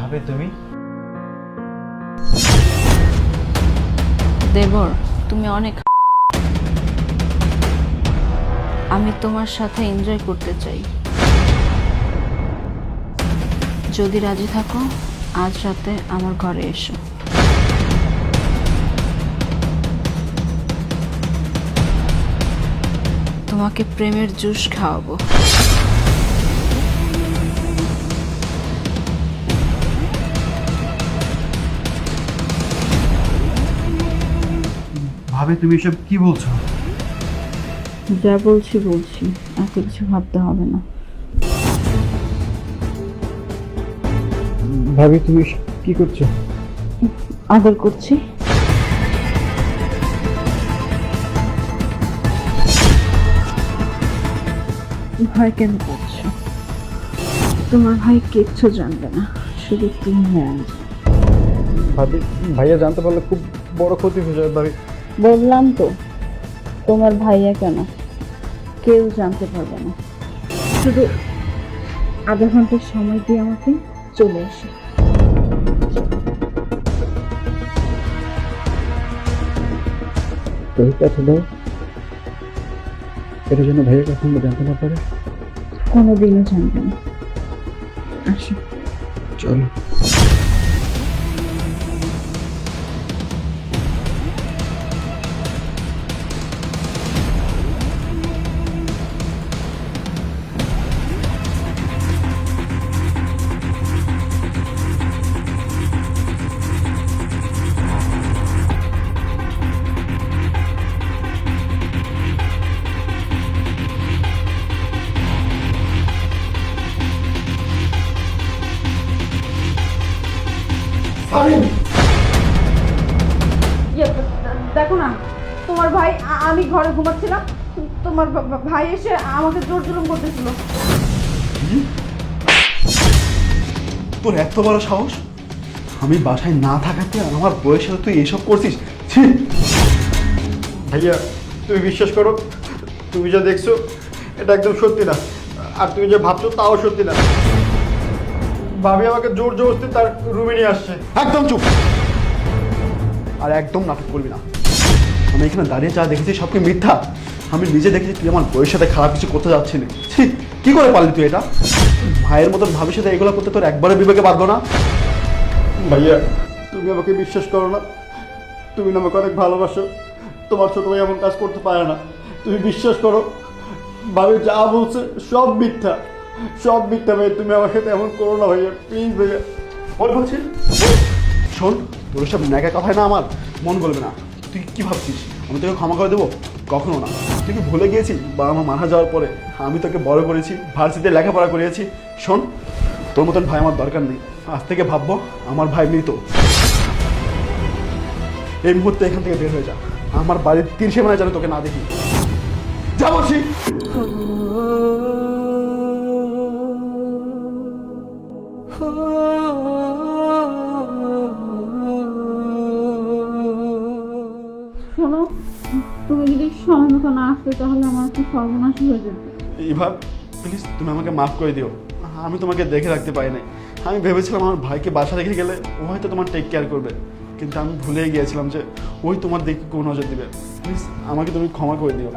ভাবে তুমি? দেবর, তুমি অনেক, আমি তোমার সাথে এনজয় করতে চাই। যদি রাজি থাকো আজ রাতে আমার ঘরে এসো। তোমাকে প্রেমের জুস খাওয়াবো। ভাবে তুমি এসব কি বলছো? যা বলছি বলছি, এত কিছু ভাবতে হবে না। ভাবি তুমি এসব কি করছো? আদর করছি। ভয় কেন করছো? তোমার ভাই কিচ্ছু জানবে না, শুধু তুমি আর আমি। ভাবি ভাইয়া জানতে পারলে খুব বড় ক্ষতি হয়ে যাবে ভাবি। বললাম তো, তোমার ভাইয়া কেন, কেউ জানতে পারবে না। শুধু আধা ঘন্টার সময় দিয়ে আমাকে চলে এসে। কথা দাও, এটা যেন ভাইয়া কখনো জানতে না পারে। কোনোদিনও জানবে না। আসো। চলো। দেখো না, তোমার ভাই, আমি ঘরে ঘুমাচ্ছিলাম, তোমার ভাই এসে আমাকে জোর জুলুম করতেছিল। তোর এত বড় সাহস! আমি বাসায় না থাকাতে আমার বউয়ের সাথে তুই এসব করছিস? ছি! ভাইয়া তুমি বিশ্বাস করো, তুমি যা দেখছো এটা একদম সত্যি না, আর তুমি যে ভাবছো তাও সত্যি না। ভাবি আমাকে জোর জবরদস্তি তার রুমে নিয়ে আসছে। একদম চুপ, আর একদম নাটক করবি না। আমি এখানে দাঁড়িয়ে যা দেখেছি সব কি মিথ্যা? আমি নিজে দেখেছি তুই আমার বউয়ের সাথে খারাপ কিছু করতে যাচ্ছিলি। ছি, কি করে পারলি তুই এটা? ভাইয়ের মতন ভাবির সাথে এগুলো করতে তোর একবারে বিবেকে বাঁধলো না? ভাইয়া তুমি আমাকে বিশ্বাস করো না, তুমি না আমাকে অনেক ভালোবাসো, তোমার ছোট ভাই এমন কাজ করতে পারে না। তুমি বিশ্বাস করো, ভাবি যা বলছে সব মিথ্যা, সব মিথ্যা। ভাই তুমি আমার সাথে এমন করো না ভাইয়া, প্লিজ ভাইয়া। বল বলছি, শোন, তোর সব ন্যাকা কথায় না আমার মন বলবে না। তুই কি ভাবছিস আমি তোকে ক্ষমা করে দেবো? কখনো না। তুই কি ভুলে গিয়েছিস বাবা মা মারা যাওয়ার পরে আমি তোকে বড় করেছি, ভার্সিটিতে লেখাপড়া করিয়েছি? শোন, তোর মতন ভাই আমার দরকার নেই। আজ থেকে ভাববো আমার ভাই মৃত। এই মুহূর্তে এখান থেকে বের হয়ে যা, আমার বাড়ির ৩ সীমানায় যেন তোকে না দেখি। যা বলছি। শোনো, তুমি যদি সময় মতো না আসতে তাহলে আমার একটা সর্বনাশ হয়ে যেত। এবার প্লিজ তুমি আমাকে মাফ করে দিও, আমি তোমাকে দেখে রাখতে পারি নাই। আমি ভেবেছিলাম আমার ভাইকে বাসা রেখে গেলে ও হয়তো তোমার টেক কেয়ার করবে, কিন্তু আমি ভুলে গিয়েছিলাম যে ওই তোমার দিকে কোন নজর দিবে। প্লিজ আমাকে তুমি ক্ষমা করে দিও।